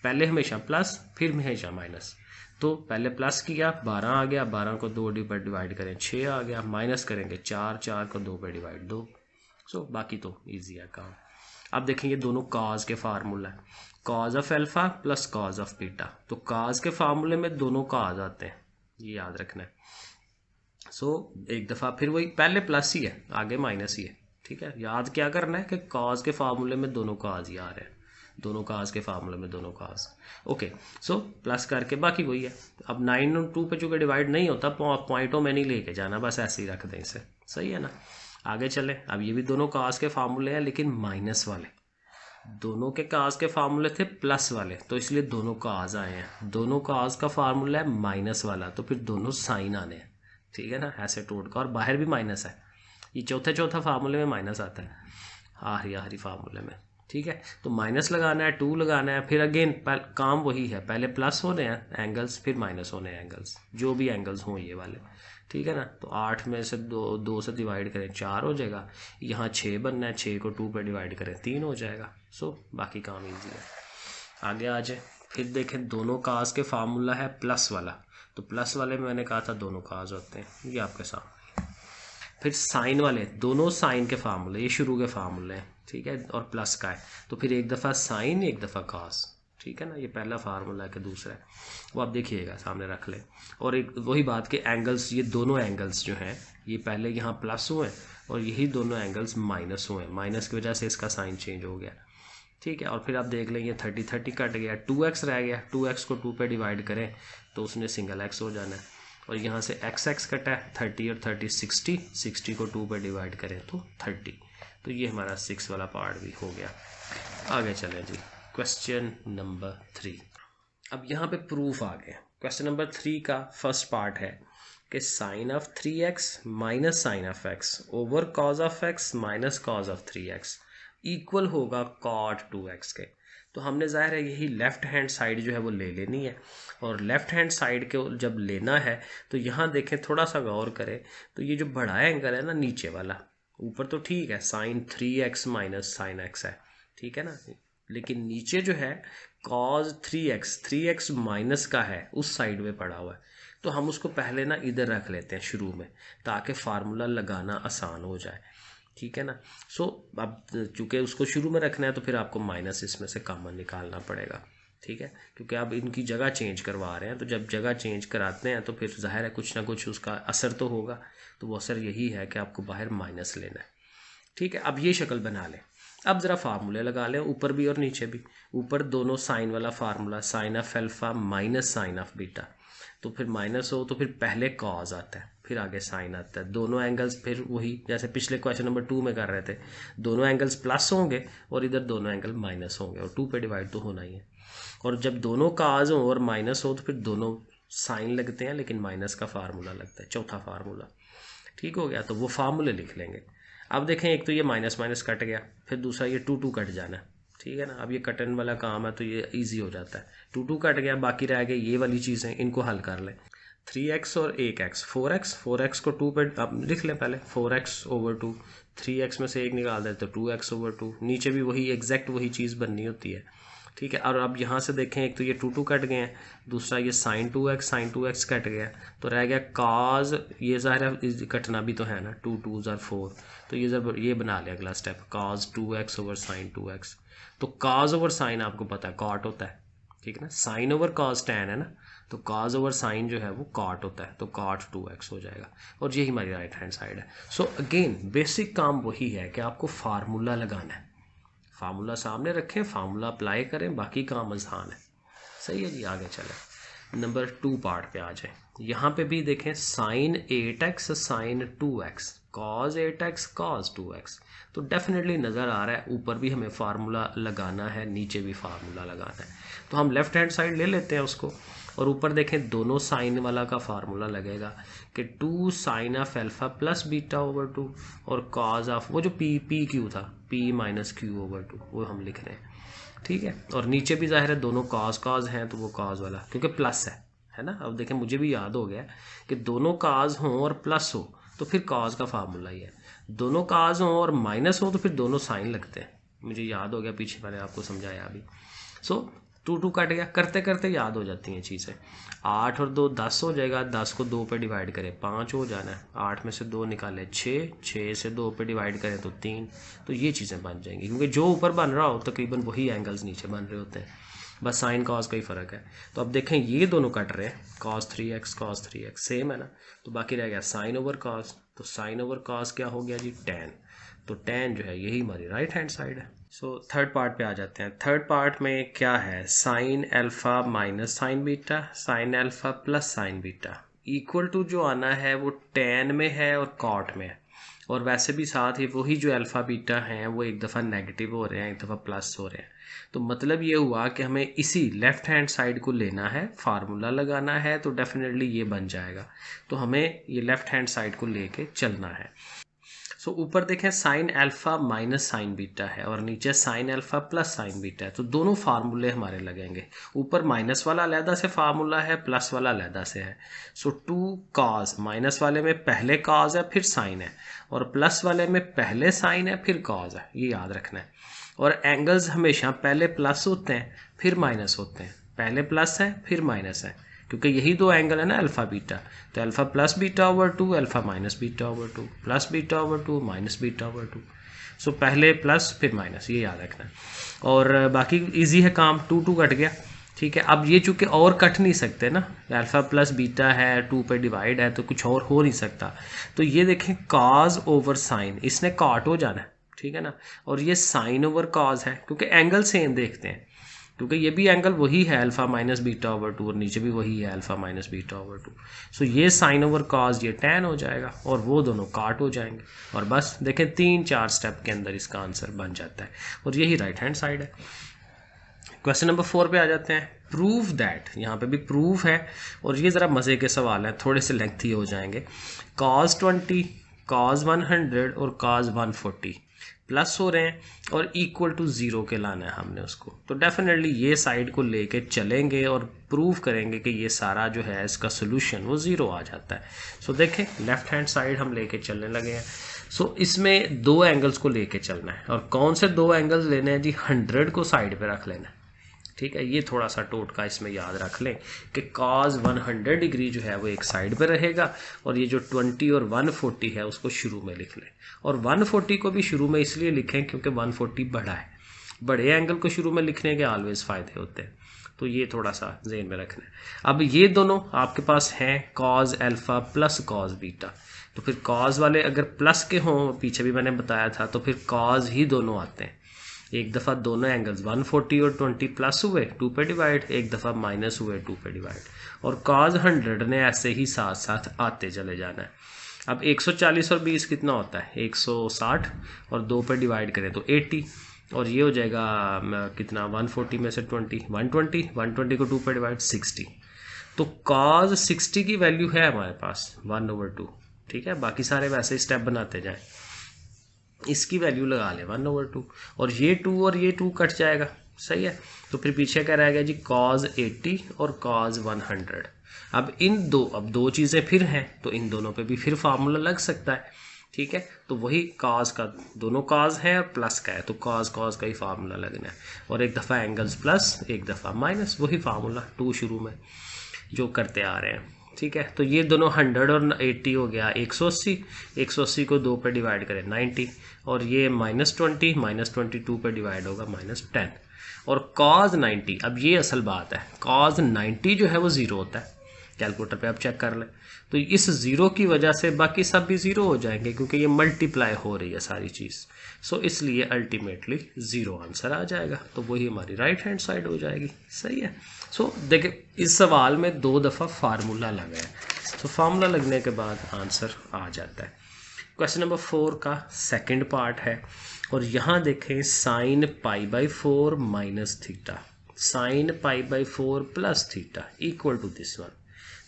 पहले हमेशा प्लस फिर हमेशा माइनस। तो पहले प्लस किया 12 आ गया, 12 को 2 पर डिवाइड करें 6 आ गया, माइनस करेंगे 4, 4 को 2 पर डिवाइड 2। सो बाकी तो ईजी है काम। अब देखेंगे दोनों कॉज के फार्मूला है, cause of alpha plus cos of beta. तो कॉज के फार्मूले में दोनों कॉज आते हैं, ये याद रखना है। सो एक दफ़ा फिर वही पहले प्लस ही है आगे माइनस ही है, ठीक है। याद क्या करना है कि कॉज के फार्मूले में दोनों कॉज ही आ रहे हैं, दोनों काज के फार्मूले में दोनों काज। ओके, सो प्लस करके बाकी वही है। अब 9 और 2 पे चूँकि डिवाइड नहीं होता, पॉइंटों में नहीं लेके जाना, बस ऐसे ही रख दें इसे, सही है ना। आगे चले, अब ये भी दोनों काज के फार्मूले हैं लेकिन माइनस वाले, दोनों के काज के फार्मूले थे प्लस वाले, तो इसलिए दोनों काज आए हैं। दोनों काज का फार्मूला है माइनस वाला, तो फिर दोनों साइन आने हैं, ठीक है ना, ऐसे टोटका। और बाहर भी माइनस है, ये चौथा फार्मूले में माइनस आता है आखिरी फार्मूले में, ठीक है। तो माइनस लगाना है, 2 लगाना है, फिर अगेन काम वही है, पहले प्लस होने हैं एंगल्स फिर माइनस होने हैं एंगल्स, जो भी एंगल्स हों ये वाले, ठीक है ना। तो 8 में से 2 से डिवाइड करें 4 हो जाएगा, यहाँ 6 बनना है, 6 को 2 पे डिवाइड करें 3 हो जाएगा। सो बाकी काम ईजी है। आगे आ जाए, फिर देखें दोनों काज के फार्मूला है प्लस वाला, तो प्लस वाले में मैंने कहा था दोनों काज होते हैं, ये आपके सामने। फिर साइन वाले, दोनों साइन के फार्मूले, ये शुरू के फार्मूले हैं, ठीक है, और प्लस का है, तो फिर एक दफ़ा साइन एक दफ़ा कॉस, ठीक है ना। ये पहला फार्मूला है कि दूसरा है, वो आप देखिएगा सामने रख लें। और एक वही बात कि एंगल्स, ये दोनों एंगल्स जो हैं ये पहले यहाँ प्लस हुए हैं और यही दोनों एंगल्स माइनस हुए हैं, माइनस की वजह से इसका साइन चेंज हो गया, ठीक है। और फिर आप देख लें ये 30 कट गया, 2x रह गया, 2x को 2 पे डिवाइड करें तो उसने सिंगल x हो जाना है, और यहाँ से x कटा है 30 और 30 60 को 2 पे डिवाइड करें तो 30, तो ये हमारा 6 वाला पार्ट भी हो गया। आगे चलें जी, क्वेश्चन नंबर 3। अब यहाँ पे प्रूफ आ गया। क्वेश्चन नंबर 3 का फर्स्ट पार्ट है कि sine of 3x minus sine of x over cos of x minus cos of 3x equal होगा कॉट 2x के। तो हमने ज़ाहिर है यही लेफ़्ट हैंड साइड जो है वो ले लेनी है, और लेफ़्ट हैंड साइड के जब लेना है तो यहाँ देखें, थोड़ा सा गौर करें, तो ये जो बड़ा एंगल है ना नीचे वाला, ऊपर तो ठीक है sign 3x minus sign x है, ठीक है ना, लेकिन नीचे जो है कॉज 3x माइनस का है, उस साइड में पड़ा हुआ है, तो हम उसको पहले ना इधर रख लेते हैं शुरू में, ताकि फार्मूला लगाना आसान हो जाए, ठीक है ना। सो अब चूँकि उसको शुरू में रखना है तो फिर आपको माइनस इसमें से कॉमन निकालना पड़ेगा, ठीक है, क्योंकि आप इनकी जगह चेंज करवा रहे हैं, तो जब जगह चेंज कराते हैं तो फिर जाहिर है कुछ ना कुछ उसका असर तो होगा, तो वो असर यही है कि आपको बाहर माइनस लेना है, ठीक है। अब ये शक्ल बना लें, अब ज़रा फार्मूले लगा लें ऊपर भी और नीचे भी। ऊपर दोनों साइन वाला formula, sine of alpha minus sine of beta, तो फिर माइनस हो तो फिर पहले कॉज आता है, फिर आगे साइन आता है। दोनों एंगल्स फिर वही जैसे पिछले क्वेश्चन नंबर 2 में कर रहे थे, दोनों एंगल्स प्लस होंगे और इधर दोनों एंगल माइनस होंगे और 2 पे डिवाइड तो होना ही है। और जब दोनों काज हो और माइनस हो तो फिर दोनों साइन लगते हैं, लेकिन माइनस का फार्मूला लगता है, चौथा फार्मूला। ठीक हो गया, तो वो फार्मूले लिख लेंगे। अब देखें, एक तो ये माइनस माइनस कट गया, फिर दूसरा ये 2 कट जाना है। ठीक है ना, अब ये कटन वाला काम है तो ये इजी हो जाता है। 2 कट गया, बाकी रह गए ये वाली चीज़ें, इनको हल कर लें। 3x और 1x, 4x को 2 पे अब लिख लें पहले, 4x/2, 3x में से 1 निकाल दें तो 2x/2, नीचे भी वही एग्जैक्ट वही चीज़ बननी होती है। ठीक है, और अब यहाँ से देखें, एक तो ये 2 कट गए हैं, दूसरा ये sin 2x कट गया, तो रह गया cos, ये ज़ाहिर है कटना भी तो है ना, 2 2 ज़ार 4, तो ये जब ये बना लिया अगला स्टेप, cos 2x/sin 2x। तो cos/sin आपको पता है cot होता है, ठीक है ना, sin/cos tan है ना, तो cos/sin जो है वो cot होता है, तो cot 2x हो जाएगा, और यही हमारी राइट हैंड साइड है। सो अगेन बेसिक काम वही है कि आपको फार्मूला लगाना है, फार्मूला सामने रखें, फार्मूला अप्लाई करें, बाकी काम आसान है। सही है जी, आगे चलें, नंबर 2 पार्ट पे आ जाएं। यहाँ पे भी देखें, sin 8x sin 2x, cos 8x cos 2x, तो डेफिनेटली नज़र आ रहा है ऊपर भी हमें फार्मूला लगाना है, नीचे भी फार्मूला लगाना है। तो हम लेफ्ट हैंड साइड ले लेते हैं उसको, और ऊपर देखें दोनों साइन वाला का फार्मूला लगेगा कि 2 sin ऑफ अल्फा प्लस बीटा/2 और cos ऑफ वो जो p क्यू था, p - q/2, वो हम लिख रहे हैं। ठीक है, और नीचे भी जाहिर है दोनों cos हैं, तो वो cos वाला क्योंकि प्लस है ना। अब देखें, मुझे भी याद हो गया कि दोनों cos हों और प्लस हो तो फिर cos का फार्मूला ही है, दोनों cos हों और माइनस हो तो फिर दोनों साइन लगते हैं। मुझे याद हो गया, पीछे मैंने आपको समझाया अभी। सो 2 कट गया, करते करते याद हो जाती हैं चीज़ें। 8 और 2 10 हो जाएगा, 10 को 2 पे डिवाइड करें 5 हो जाना है, 8 में से 2 निकाले 6 से 2 पे डिवाइड करें तो 3, तो ये चीज़ें बन जाएंगी, क्योंकि जो ऊपर बन रहा हो तकरीबन वही एंगल्स नीचे बन रहे होते हैं, बस साइन कॉस का ही फ़र्क है। तो अब देखें, ये दोनों कट रहे हैं, cos 3x सेम है ना, तो बाकी रह गया sin/cos, तो sin/cos क्या हो गया जी, tan, तो tan जो है यही हमारी राइट हैंड साइड है। सो थर्ड पार्ट पे आ जाते हैं। थर्ड पार्ट में क्या है, sin alpha minus sine beta, sin alpha plus sine beta, equal to जो आना है वो tan में है और cot में है, और वैसे भी साथ ही वही जो अल्फ़ा बीटा हैं वो एक दफ़ा नेगेटिव हो रहे हैं, एक दफ़ा प्लस हो रहे हैं। तो मतलब ये हुआ कि हमें इसी लेफ़्ट हैंड साइड को लेना है, फार्मूला लगाना है, तो डेफिनेटली ये बन जाएगा। तो हमें ये लेफ़्ट हैंड साइड को लेके चलना है। सो ऊपर देखें, sine alpha minus sine beta है और नीचे sine alpha plus sine beta है, तो दोनों फार्मूले हमारे लगेंगे। ऊपर माइनस वाला अलहदा से फार्मूला है, प्लस वाला अलहदा से है। सो 2 cos, माइनस वाले में पहले cos है फिर साइन है, और प्लस वाले में पहले साइन है फिर cos है, ये याद रखना है। और एंगल्स हमेशा पहले प्लस होते हैं फिर माइनस होते हैं, पहले प्लस है फिर माइनस है, क्योंकि यही दो एंगल है ना अल्फ़ा बीटा, तो alpha plus beta, alpha minus beta, plus beta minus beta. So पहले प्लस फिर माइनस, ये याद रखना है। और बाकी इजी है काम, 2 कट गया। ठीक है, अब ये चूँकि और कट नहीं सकते ना, अल्फ़ा प्लस बीटा है, 2 पे डिवाइड है, तो कुछ और हो नहीं सकता। तो ये देखें, cos/sin, इसने cot हो जाना है, ठीक है ना, और ये sin/cos है, क्योंकि एंगल सेम देखते हैं, क्योंकि ये भी एंगल वही है अल्फ़ा माइनस बीटा/2 और नीचे भी वही है अल्फ़ा माइनस बीटा/2। सो ये sin/cos ये tan हो जाएगा और वो दोनों cot हो जाएंगे, और बस देखें 3-4 स्टेप के अंदर इसका आंसर बन जाता है, और यही राइट हैंड साइड है। क्वेश्चन नंबर 4 पे आ जाते हैं। प्रूव दैट, यहाँ पे भी प्रूफ है, और ये ज़रा मज़े के सवाल हैं, थोड़े से लेंथी हो जाएंगे। cos 20, cos 100 और cos 140 प्लस हो रहे हैं और इक्वल टू 0 के लाना है हमने उसको, तो डेफिनेटली ये साइड को लेके चलेंगे और प्रूव करेंगे कि ये सारा जो है इसका सोल्यूशन वो 0 आ जाता है। सो देखें, लेफ्ट हैंड साइड हम लेके चलने लगे हैं। सो इसमें 2 एंगल्स को लेके चलना है, और कौन से 2 एंगल्स लेने हैं जी, 100 को साइड पे रख लेना है। ठीक है, ये थोड़ा सा टोटका इसमें याद रख लें कि cos 100 डिग्री जो है वो एक साइड पे रहेगा, और ये जो 20 और 140 है उसको शुरू में लिख लें, और 140 को भी शुरू में इसलिए लिखें क्योंकि 140 बड़ा है, बड़े एंगल को शुरू में लिखने के ऑलवेज फ़ायदे होते हैं, तो ये थोड़ा सा ज़हन में रखना है। अब ये दोनों आपके पास हैं cos alpha plus cos beta, तो फिर cos वाले अगर प्लस के हों, पीछे भी मैंने बताया था, तो फिर cos ही दोनों आते हैं, एक दफ़ा दोनों एंगल्स 140 और 20 प्लस हुए 2 पे डिवाइड, एक दफ़ा माइनस हुए 2 पे डिवाइड, और cos 100 ने ऐसे ही साथ साथ आते चले जाना है। अब 140 और 20 कितना होता है 160, और 2 पे डिवाइड करें तो 80, और ये हो जाएगा कितना 140 में से 20 120 को 2 पे डिवाइड 60। तो cos 60 की वैल्यू है हमारे पास 1/2। ठीक है, बाकी सारे वैसे ही स्टेप बनाते जाएं। इसकी वैल्यू लगा लें 1/2, और ये 2 और ये 2 कट जाएगा। सही है, तो फिर पीछे क्या रह गया जी cos 80 और cos 100। अब दो चीज़ें फिर हैं, तो इन दोनों पे भी फिर फार्मूला लग सकता है। ठीक है, तो वही cos का, दोनों cos है और प्लस का है, तो cos का ही फार्मूला लगना है, और एक दफ़ा एंगल्स प्लस एक दफ़ा माइनस, वही फार्मूला 2 शुरू में जो करते आ रहे हैं। ठीक है, तो ये दोनों 100 और 80 हो गया 180 को 2 पे डिवाइड करें 90, और ये -20 2 पे डिवाइड होगा -10, और cos 90, अब ये असल बात है, cos 90 जो है वो 0 होता है, कैलकुलेटर पे आप चेक कर लें। तो इस 0 की वजह से बाकी सब भी 0 हो जाएंगे, क्योंकि ये मल्टीप्लाई हो रही है सारी चीज़। सो इसलिए अल्टीमेटली 0 आंसर आ जाएगा, तो वही हमारी राइट हैंड साइड हो जाएगी। सही है। सो देखिए इस सवाल में 2 दफ़ा फार्मूला लगा है, तो फार्मूला लगने के बाद आंसर आ जाता है। क्वेश्चन नंबर 4 का सेकंड पार्ट है, और यहाँ देखें sin π/4 minus theta, sin π/4 plus theta equal to this one.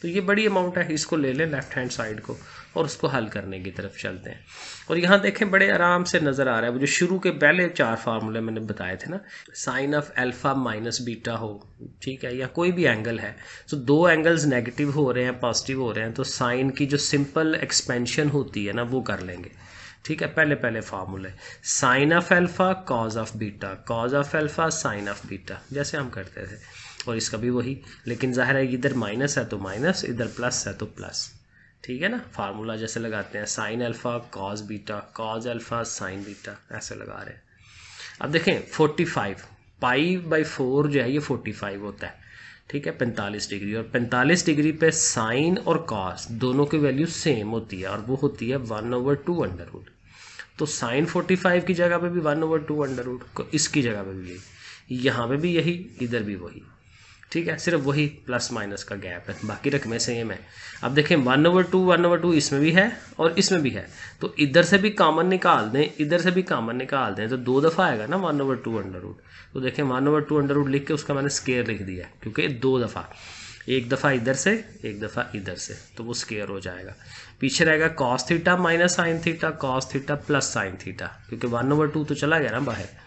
तो ये बड़ी अमाउंट है, इसको ले लें लेफ्ट हैंड साइड को, और उसको हल करने की तरफ चलते हैं। और यहाँ देखें बड़े आराम से नज़र आ रहा है, वो जो शुरू के पहले 4 फार्मूले मैंने बताए थे ना, sine of alpha minus beta हो, ठीक है, या कोई भी एंगल है, तो 2 एंगल्स नेगेटिव हो रहे हैं पॉजिटिव हो रहे हैं, तो साइन की जो सिंपल एक्सपेंशन होती है ना वो कर लेंगे। ठीक है, पहले फार्मूले sine of alpha cos of beta, cos of alpha sine of beta, जैसे हम करते थे, और इसका भी वही, लेकिन जाहिर है इधर माइनस है तो माइनस, इधर प्लस है तो प्लस। ठीक है ना, फार्मूला जैसे लगाते हैं sign alpha cos beta, cause alpha sign beta, ऐसे लगा रहे हैं। अब देखें 45 π/4 जो है ये 45 होता है। ठीक है, 45 डिग्री, और 45 डिग्री पे साइन और कॉस दोनों की वैल्यू सेम होती है, और वो होती है 1/2 अंडर रूट। तो साइन 45 की जगह पे भी 1/2 अंडर रूट, इसकी जगह पे भी यही, यहाँ पे भी यही, इधर भी वही। ठीक है, सिर्फ वही प्लस माइनस का गैप है, बाकी रकमें सेम है। अब देखें 1/2 इसमें भी है और इसमें भी है, तो इधर से भी कॉमन निकाल दें, इधर से भी कॉमन निकाल दें, तो 2 दफ़ा आएगा ना 1/2 अंडर रूट। तो देखें 1/2 अंडर रूट लिख के उसका मैंने स्केयर लिख दिया, क्योंकि 2 दफ़ा, एक दफ़ा इधर से एक दफ़ा इधर से, तो वो स्केयर हो जाएगा। पीछे रहेगा cos theta minus sine theta, cos theta plus sine theta, क्योंकि 1/2 तो चला गया ना बाहर।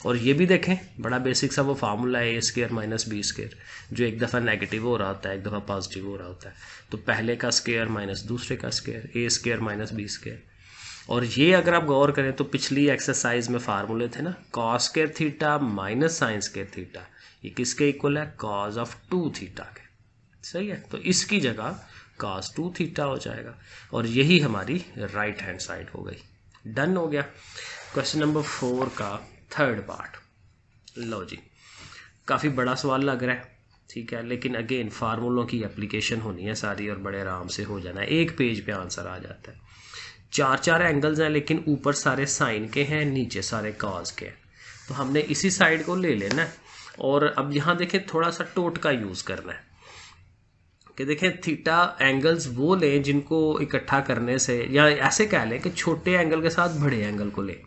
और ये भी देखें बड़ा बेसिक सा वो फार्मूला है A² माइनस B², जो एक दफ़ा नेगेटिव हो रहा होता है एक दफ़ा पॉजिटिव हो रहा होता है, तो पहले का स्क्वायर माइनस दूसरे का स्क्वायर, A² माइनस B²। और ये अगर आप गौर करें तो पिछली एक्सरसाइज में फार्मूले थे ना, cos² theta minus sin² theta, ये किसके इक्वल है, cos ऑफ 2 थीटा के। सही है, तो इसकी जगह cos 2 थीटा हो जाएगा, और यही हमारी राइट हैंड साइड हो गई। डन हो गया। क्वेश्चन नंबर 4 का थर्ड पार्ट। लो जी, काफ़ी बड़ा सवाल लग रहा है, ठीक है, लेकिन अगेन फार्मूलों की एप्लीकेशन होनी है सारी, और बड़े आराम से हो जाना है, एक पेज पे आंसर आ जाता है। 4 एंगल्स हैं, लेकिन ऊपर सारे साइन के हैं, नीचे सारे कॉज के हैं, तो हमने इसी साइड को ले लेना है। और अब यहाँ देखें थोड़ा सा टोट का यूज़ करना है, कि देखें थीटा एंगल्स वो लें जिनको इकट्ठा करने से, या ऐसे कह लें कि छोटे एंगल के साथ बड़े एंगल को लें।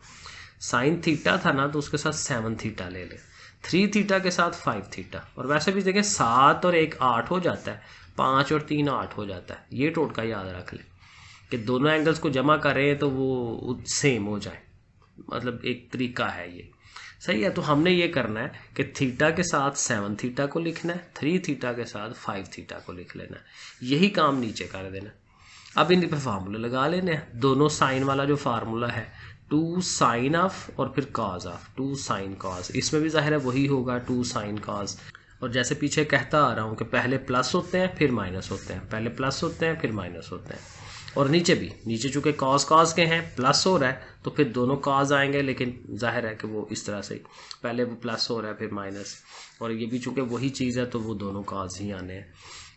साइन थीटा था ना, तो उसके साथ 7 थीटा ले लें, 3 थीटा के साथ 5 थीटा, और वैसे भी देखें 7 और 1 8 हो जाता है, 5 और 3 8 हो जाता है। ये टोटका याद रख लें कि दोनों एंगल्स को जमा करें तो वो सेम हो जाए, मतलब एक तरीका है ये। सही है, तो हमने ये करना है कि थीटा के साथ 7 थीटा को लिखना है, 3 थीटा के साथ 5 थीटा को लिख लेना है, यही काम नीचे कर देना। अब इन पर फार्मूले लगा लेने हैं। दोनों साइन वाला जो फार्मूला है 2 साइन ऑफ और फिर कॉज ऑफ, 2 साइन कॉज, इसमें भी जाहिर है वही होगा 2 साइन कॉज। और जैसे पीछे कहता आ रहा हूँ कि पहले प्लस होते हैं फिर माइनस होते हैं, पहले प्लस होते हैं फिर माइनस होते हैं। और नीचे भी, नीचे चूँकि कॉज के हैं, प्लस हो रहा है तो फिर दोनों कॉज आएंगे, लेकिन जाहिर है कि वो इस तरह से पहले वो प्लस हो रहा है फिर माइनस, और ये भी चूँकि वही चीज़ है तो वो दोनों कॉज ही आने हैं।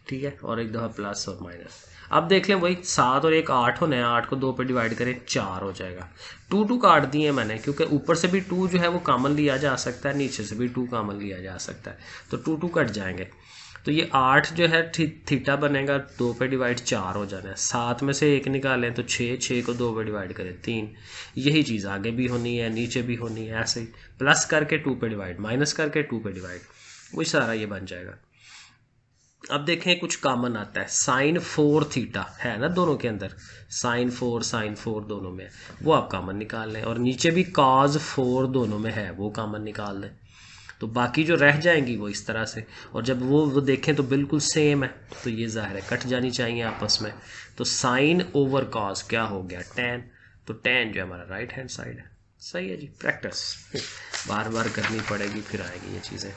ठीक है, और एक दफ़ा प्लस और माइनस। अब देख लें वही 7 और 1 8 होना है, 8 को 2 पे डिवाइड करें 4 हो जाएगा। 2 काट दिए मैंने क्योंकि ऊपर से भी 2 जो है वो कॉमन लिया जा सकता है, नीचे से भी 2 कॉमन लिया जा सकता है, तो 2 कट जाएंगे। तो ये 8 जो है थीटा बनेगा, 2 पे डिवाइड 4 हो जाना है। 7 में से 1 निकालें तो 6 को 2 पे डिवाइड करें 3। यही चीज़ आगे भी होनी है, नीचे भी होनी है, ऐसे ही प्लस करके 2 पे डिवाइड, माइनस करके 2 पे डिवाइड, वही सारा ये बन जाएगा। अब देखें कुछ कॉमन आता है, साइन 4 थीटा है ना दोनों के अंदर, साइन 4 दोनों में है, वो आप कॉमन निकाल लें। और नीचे भी कॉज 4 दोनों में है, वो कॉमन निकाल लें। तो बाकी जो रह जाएंगी वो इस तरह से, और जब वो देखें तो बिल्कुल सेम है, तो ये जाहिर है कट जानी चाहिए आपस में। तो साइन ओवर कॉस क्या हो गया, tan। तो tan जो हमारा राइट हैंड साइड है। सही है जी, प्रैक्टिस बार बार करनी पड़ेगी, फिर आएगी ये चीज़ें।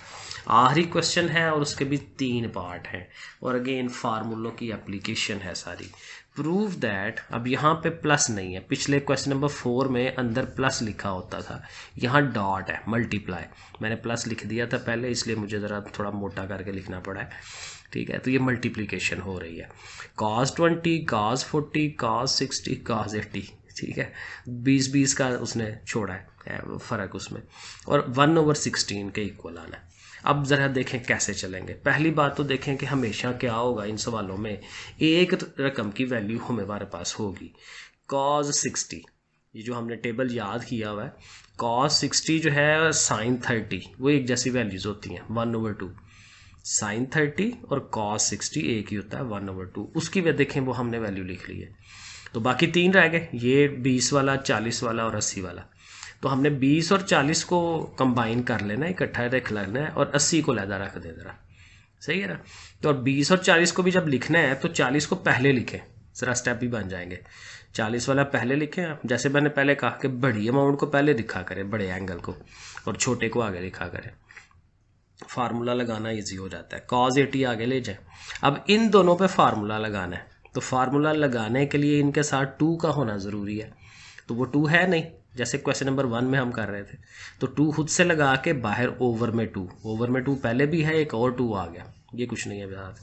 आखिरी क्वेश्चन है और उसके भी 3 पार्ट हैं, और अगेन फार्मूलों की एप्लीकेशन है सारी। प्रूव दैट, अब यहाँ पे प्लस नहीं है, पिछले क्वेश्चन नंबर 4 में अंदर प्लस लिखा होता था, यहाँ डॉट है, मल्टीप्लाई। मैंने प्लस लिख दिया था पहले, इसलिए मुझे ज़रा थोड़ा मोटा करके लिखना पड़ा है, ठीक है। तो ये मल्टीप्लिकेशन हो रही है, cos 20 cos 40 cos 60 cos 80, ठीक है। 20 का उसने छोड़ा है फ़र्क उसमें, और 1/16 के इक्वल आना है। अब ज़रा देखें कैसे चलेंगे। पहली बात तो देखें कि हमेशा क्या होगा इन सवालों में, एक रकम की वैल्यू हमारे पास होगी। cos 60, ये जो हमने टेबल याद किया हुआ है, cos 60 जो है sin 30, वो एक जैसी वैल्यूज़ होती हैं, 1/2। sin 30 और cos 60 एक ही होता है, 1/2। उसकी वजह देखें वो हमने वैल्यू लिख ली है। तो बाकी 3 रह गए, ये 20 वाला, 40 वाला और 80 वाला। तो हमने 20 और 40 को कंबाइन कर लेना, इकट्ठा रख लेना है, और 80 को लहदा रख दे ज़रा, सही है ना। तो और 20 और 40 को भी जब लिखना है तो 40 को पहले लिखें, ज़रा स्टेप भी बन जाएंगे। 40 वाला पहले लिखें आप, जैसे मैंने पहले कहा कि बड़ी अमाउंट को पहले लिखा करें, बड़े एंगल को, और छोटे को आगे लिखा करें, फार्मूला लगाना ईजी हो जाता है। cos 80 आगे ले जाए। अब इन दोनों पे फार्मूला लगाना है, तो फार्मूला लगाने के लिए इनके साथ 2 का होना ज़रूरी है, तो वो 2 है नहीं, जैसे क्वेश्चन नंबर 1 में हम कर रहे थे। तो 2 खुद से लगा के बाहर ओवर में 2 पहले भी है, एक और 2 आ गया, ये कुछ नहीं है बात,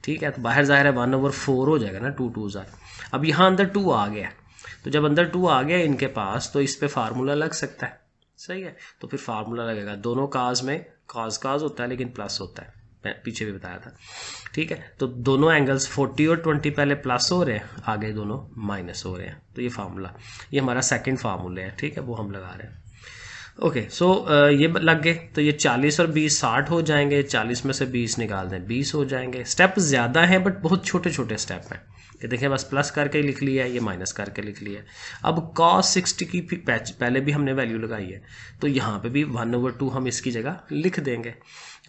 ठीक है। तो बाहर जाहिर है 1/4 हो जाएगा ना, 2 2 अब यहाँ अंदर 2 आ गया, तो जब अंदर 2 आ गया इनके पास, तो इस पे फार्मूला लग सकता है, सही है। तो फिर फार्मूला लगेगा, दोनों काज में काज होता है लेकिन प्लस होता है, पीछे भी बताया था, ठीक है। तो दोनों एंगल्स 40 और 20 पहले प्लस हो रहे हैं, आगे दोनों माइनस हो रहे हैं, तो ये फार्मूला, ये हमारा सेकंड फार्मूला है, ठीक है, वो हम लगा रहे हैं। ओके, सो ये लग गए। तो ये 40 और 20 60 हो जाएंगे, 40 में से 20 निकाल दें 20 हो जाएंगे। स्टेप ज़्यादा हैं बट बहुत छोटे छोटे स्टेप हैं, ये देखें बस प्लस करके लिख लिया है, ये माइनस करके लिख लिया है। अब cos 60 की पहले भी हमने वैल्यू लगाई है, तो यहाँ पे भी 1/2 हम इसकी जगह लिख देंगे,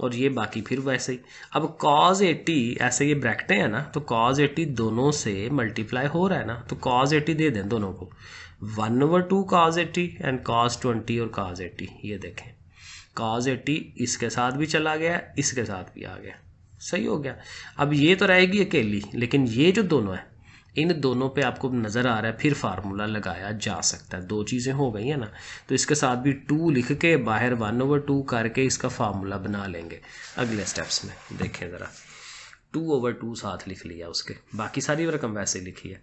और ये बाकी फिर वैसे ही। अब cos 80, ऐसे ये ब्रैकेटें हैं ना, तो cos 80 दोनों से मल्टीप्लाई हो रहा है ना, तो cos 80 दे दें दोनों को, 1/2 cos 80 एंड cos 20 और cos 80। ये देखें cos 80 इसके साथ भी चला गया, इसके साथ भी आ गया, सही हो गया। अब ये तो रहेगी अकेली, लेकिन ये जो दोनों है, इन दोनों पे आपको नज़र आ रहा है फिर फार्मूला लगाया जा सकता है। 2 चीज़ें हो गई हैं ना, तो इसके साथ भी 2 लिख के बाहर 1/2 करके इसका फार्मूला बना लेंगे अगले स्टेप्स में। देखें ज़रा, 2/2 साथ लिख लिया उसके, बाकी सारी रकम वैसे लिखी है,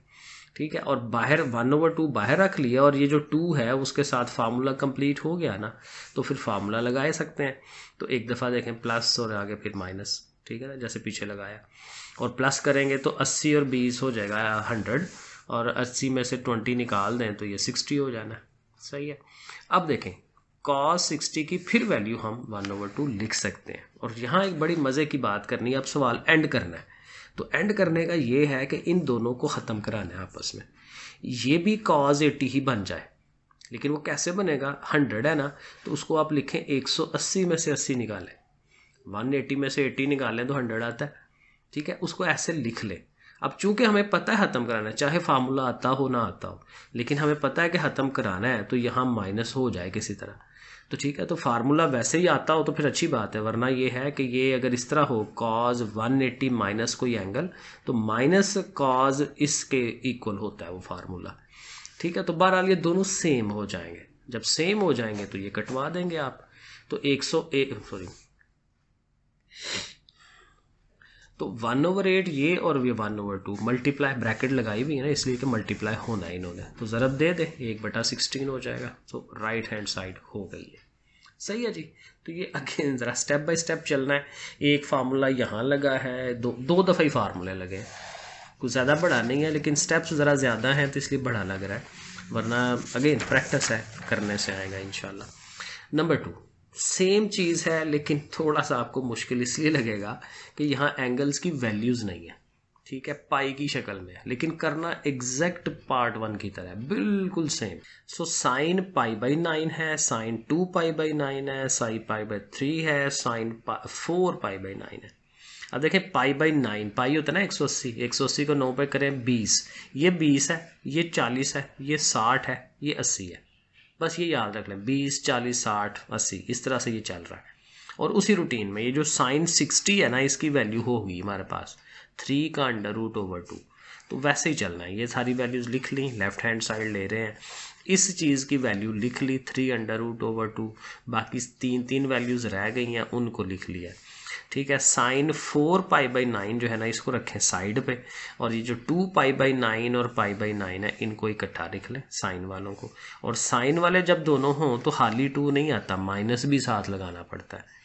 ठीक है। और बाहर 1/2 बाहर रख लिया, और ये जो 2 है उसके साथ फार्मूला कंप्लीट हो गया ना, तो फिर फार्मूला लगा सकते हैं। तो एक दफ़ा देखें प्लस और आगे फिर माइनस, ठीक है ना, जैसे पीछे लगाया, और प्लस करेंगे तो 80 और 20 हो जाएगा 100, और 80 में से 20 निकाल दें तो ये 60 हो जाना है, सही है। अब देखें cos 60 की फिर वैल्यू हम 1/2 लिख सकते हैं। और यहाँ एक बड़ी मज़े की बात करनी है, अब सवाल एंड करना है, तो एंड करने का ये है कि इन दोनों को ख़त्म कराना है आपस में, ये भी cos 80 ही बन जाए, लेकिन वो कैसे बनेगा, 100 है ना, तो उसको आप लिखें 180 में से 80 निकालें, 180 में से 80 निकालें तो 100 आता है, ठीक है, उसको ऐसे लिख ले। अब चूंकि हमें पता है ख़त्म कराना है, चाहे फार्मूला आता हो ना आता हो, लेकिन हमें पता है कि ख़त्म कराना है, तो यहाँ माइनस हो जाए किसी तरह, तो ठीक है। तो फार्मूला वैसे ही आता हो तो फिर अच्छी बात है, वरना ये है कि ये अगर इस तरह हो cos 180 माइनस कोई एंगल, तो माइनस cos इसके इक्वल होता है वो फार्मूला, ठीक है। तो बहरहाल ये दोनों सेम हो जाएंगे, जब सेम हो जाएंगे तो ये कटवा देंगे आप। तो तो 1/8 ये और ये 1/2 मल्टीप्लाई ब्रैकेट लगाई हुई है ना, इसलिए कि मल्टीप्लाई होना है इन्होंने, तो ज़रब दे दे 1/16 हो जाएगा। तो राइट हैंड साइड हो गई है। सही है जी। तो ये अगेन ज़रा स्टेप बाय स्टेप चलना है। एक फार्मूला यहाँ लगा है, दो दफ़ा ही फार्मूले लगे हैं, कुछ ज़्यादा बड़ा नहीं है, लेकिन स्टेप्स ज़रा ज़्यादा हैं तो इसलिए बड़ा लग रहा है, वरना अगेन प्रैक्टिस है, करने से आएगा इंशाल्लाह। नंबर 2 सेम चीज़ है, लेकिन थोड़ा सा आपको मुश्किल इसलिए लगेगा कि यहाँ एंगल्स की वैल्यूज़ नहीं है, ठीक है, पाई की शक्ल में है, लेकिन करना एग्जैक्ट पार्ट 1 की तरह है, बिल्कुल सेम। सो साइन π/9 है, साइन 2π/9 है, साइन π/3 है, साइन 4π/9 है। अब देखें π/9, पाई होता है ना 180, 180 को 9 पे करें 20, ये 20 है, ये 40 है, ये 60 है, ये 80 है। बस ये याद रख लें, 20, 40, 60, 80, इस तरह से ये चल रहा है। और उसी रूटीन में ये जो साइन 60 है ना, इसकी वैल्यू होगी हमारे पास 3 का √2, तो वैसे ही चलना है। ये सारी वैल्यूज़ लिख ली, लेफ्ट हैंड साइड ले रहे हैं, इस चीज़ की वैल्यू लिख ली 3 √2, बाकी तीन वैल्यूज़ रह गई हैं, उनको लिख लिया, ठीक है। साइन 4π/9 जो है ना, इसको रखें साइड पे, और ये जो 2π/9 और π/9 है, इनको इकट्ठा लिख लें साइन वालों को। और साइन वाले जब दोनों हों तो खाली 2 नहीं आता, माइनस भी साथ लगाना पड़ता है,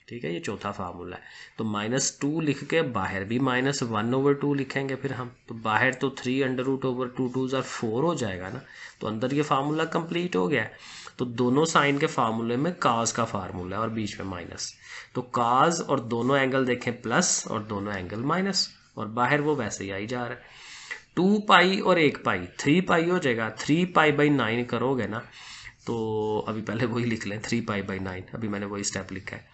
ठीक है। ये चौथा फार्मूला है। तो -2 लिख के बाहर भी -1/2 लिखेंगे फिर हम, तो बाहर तो 3 √2, 2 ज़ार 4 हो जाएगा ना, तो अंदर ये फार्मूला कंप्लीट हो गया है। तो दोनों साइन के फार्मूले में काज का फार्मूला है और बीच में माइनस, तो काज और दोनों एंगल देखें प्लस और दोनों एंगल माइनस, और बाहर वो वैसे ही आई जा रहा है। 2π और 1π 3π हो जाएगा, 3π/9 करोगे ना, तो अभी पहले वही लिख लें 3π/9, अभी मैंने वही स्टेप लिखा है,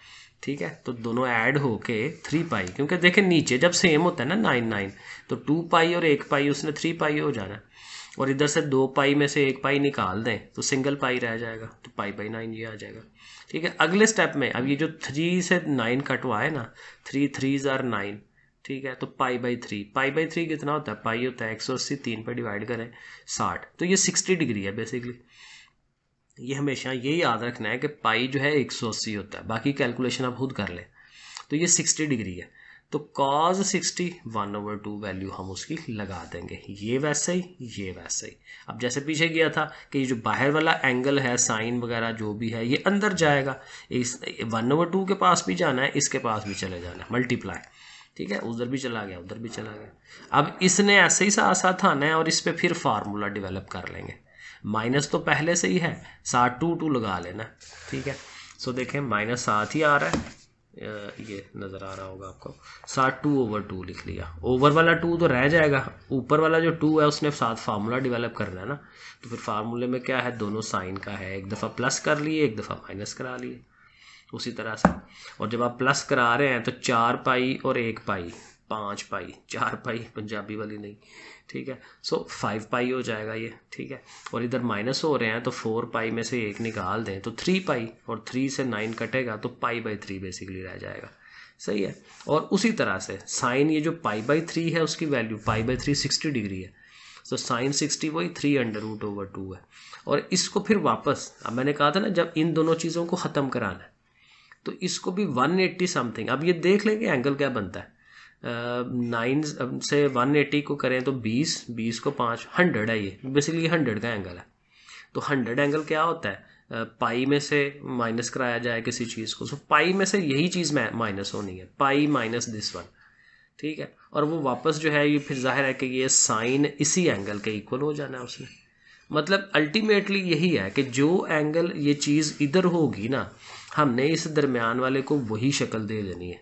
ठीक है। तो दोनों ऐड होके 3π, क्योंकि देखें नीचे जब सेम होता है ना 9 तो 2π और 1π उसने 3π हो जाना, और इधर से 2π में से 1π निकाल दें तो सिंगल पाई रह जाएगा, तो π/9 ये आ जाएगा, ठीक है। अगले स्टेप में अब ये जो 3 से 9 कटवा है ना, 3 3 ज़ार 9, ठीक है, तो π/3 कितना होता है, पाई होता है 180, 3 पे डिवाइड करें 60, तो ये 60 डिग्री है बेसिकली। ये हमेशा ये याद रखना है कि पाई जो है 180 होता है, बाकी कैलकुलेशन आप खुद कर लें। तो ये 60 डिग्री है, तो cos 60 1/2 वैल्यू हम उसकी लगा देंगे, ये वैसे ही, ये वैसे ही। अब जैसे पीछे गया था कि ये जो बाहर वाला एंगल है, साइन वगैरह जो भी है, ये अंदर जाएगा, इस 1/2 के पास भी जाना है, इसके पास भी चले जाना है, मल्टीप्लाई, ठीक है, उधर भी चला गया, उधर भी चला गया। अब इसने ऐसे ही साथ साथ आना है और इस पर फिर फार्मूला डेवलप कर लेंगे। माइनस तो पहले से ही है, साथ 2 लगा लेना, ठीक है। सो देखें माइनस साथ ही आ रहा है, ये नज़र आ रहा होगा आपको, साथ 2/2 लिख लिया, ओवर वाला 2 तो रह जाएगा, ऊपर वाला जो 2 है उसने साथ फार्मूला डेवलप करना है ना, तो फिर फार्मूले में क्या है, दोनों साइन का है, एक दफ़ा प्लस कर लिए, एक दफ़ा माइनस करा लिए, उसी तरह से। और जब आप प्लस करा रहे हैं तो 4π और 1π 5π, 4π पंजाबी वाली नहीं, ठीक है। सो 5π हो जाएगा ये, ठीक है। और इधर माइनस हो रहे हैं तो 4π में से 1 निकाल दें तो 3π, और 3 से 9 कटेगा तो π/3 बेसिकली रह जाएगा, सही है। और उसी तरह से साइन ये जो π/3 है उसकी वैल्यू π/3 60 डिग्री है, तो साइन 60 वही 3 √2 है। और इसको फिर वापस, अब मैंने कहा था ना जब इन दोनों चीज़ों को ख़त्म कराना है तो इसको भी 180 समथिंग, अब ये देख लेंगे एंगल क्या बनता है। 9 से 180 को करें तो 20 को 5, 100 है, ये बेसिकली 100 का एंगल है। तो 100 एंगल क्या होता है, पाई में से माइनस कराया जाए किसी चीज़ को, सो पाई में से यही चीज़ माइनस होनी है, पाई माइनस दिस वन, ठीक है। और वो वापस जो है ये फिर जाहिर है कि ये साइन इसी एंगल के इक्वल हो जाना है उसने। मतलब अल्टीमेटली यही है कि जो एंगल ये चीज़ इधर होगी ना, हमने इस दरमियान वाले को वही शक्ल दे देनी है,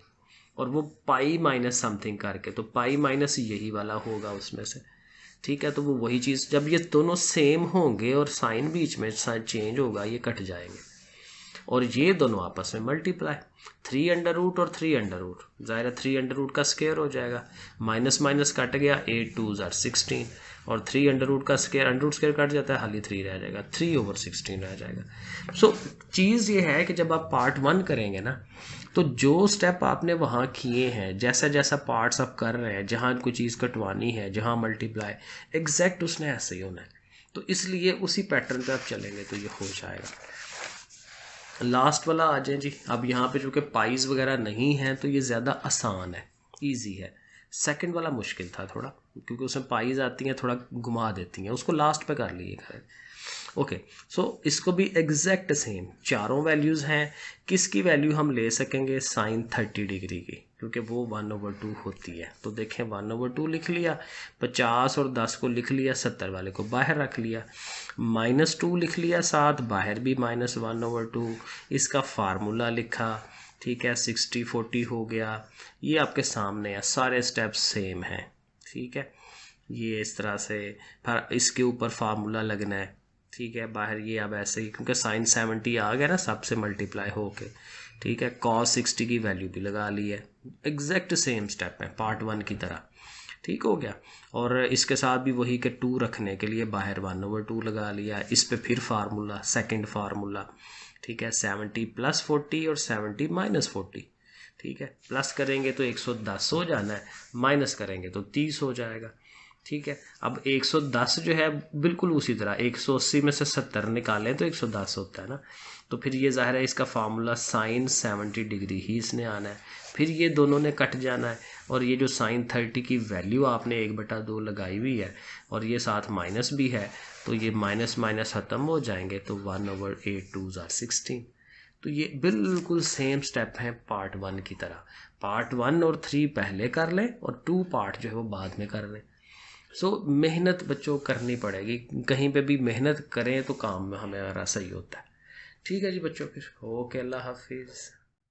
और वो पाई माइनस समथिंग करके, तो पाई माइनस यही वाला होगा उसमें से, ठीक है। तो वो वही चीज़, जब ये दोनों सेम होंगे और साइन बीच में चेंज होगा, ये कट जाएंगे और ये दोनों आपस में मल्टीप्लाई, 3 और 3 ज़ाहिर है 3 का स्क्वायर हो जाएगा, माइनस माइनस कट गया, 8 2 ज़ार 16, और 3 का स्क्वायर स्क्वायर कट जाता है, खाली 3 रह जाएगा, 3/16 रह जाएगा। सो चीज़ ये है कि जब आप पार्ट 1 करेंगे ना, तो जो स्टेप आपने वहाँ किए हैं, जैसा जैसा पार्ट्स आप कर रहे हैं, जहाँ कोई चीज़ कटवानी है, जहाँ मल्टीप्लाई, एग्जैक्ट उसने ऐसे ही होना है, तो इसलिए उसी पैटर्न पे आप चलेंगे तो ये हो जाएगा। लास्ट वाला आ जाए जी। अब यहाँ पे जो कि पाइज वगैरह नहीं है तो ये ज़्यादा आसान है, इजी है। सेकंड वाला मुश्किल था थोड़ा, क्योंकि उसमें पाइज आती हैं थोड़ा घुमा देती हैं, उसको लास्ट पे कर लीजिएगा। ओके, सो इसको भी एग्जैक्ट सेम चारों वैल्यूज़ हैं। किसकी वैल्यू हम ले सकेंगे? साइन 30 डिग्री की, क्योंकि वो 1/2 होती है। तो देखें 1/2 लिख लिया, 50 और 10 को लिख लिया, 70 वाले को बाहर रख लिया, -2 लिख लिया, साथ बाहर भी -1/2, इसका फार्मूला लिखा, ठीक है, 60/40 हो गया। ये आपके सामने है, सारे स्टेप्स सेम हैं, ठीक है। ये इस तरह से इसके ऊपर फार्मूला लगना है, ठीक है। बाहर ये अब ऐसे ही, क्योंकि साइन 70 आ गया ना सबसे मल्टीप्लाई होके, ठीक है। कॉस 60 की वैल्यू भी लगा ली है, एग्जैक्ट सेम स्टेप है पार्ट 1 की तरह, ठीक हो गया। और इसके साथ भी वही के 2 रखने के लिए बाहर 1/2 लगा लिया, इस पे फिर फार्मूला, सेकंड फार्मूला, ठीक है। 70 + 40 और 70 - 40, ठीक है। प्लस करेंगे तो 110 हो जाना है, माइनस करेंगे तो 30 हो जाएगा, ठीक है। अब 110 जो है बिल्कुल उसी तरह 180 में से 70 निकालें तो 110 होता है ना, तो फिर ये ज़ाहिर है इसका फार्मूला साइन 70 डिग्री ही इसने आना है। फिर ये दोनों ने कट जाना है, और ये जो साइन 30 की वैल्यू आपने 1/2 लगाई हुई है और ये साथ माइनस भी है, तो ये माइनस माइनस ख़त्म हो जाएंगे, तो 1/8 2 = 16। तो ये बिल्कुल सेम स्टेप हैं पार्ट 1 की तरह। पार्ट 1 और 3 पहले कर लें और 2 पार्ट जो है वो बाद में कर लें। सो मेहनत बच्चों करनी पड़ेगी, कहीं पे भी मेहनत करें तो काम में हमारा सही होता है। ठीक है जी बच्चों, फिर ओके, अल्लाह हाफिज़।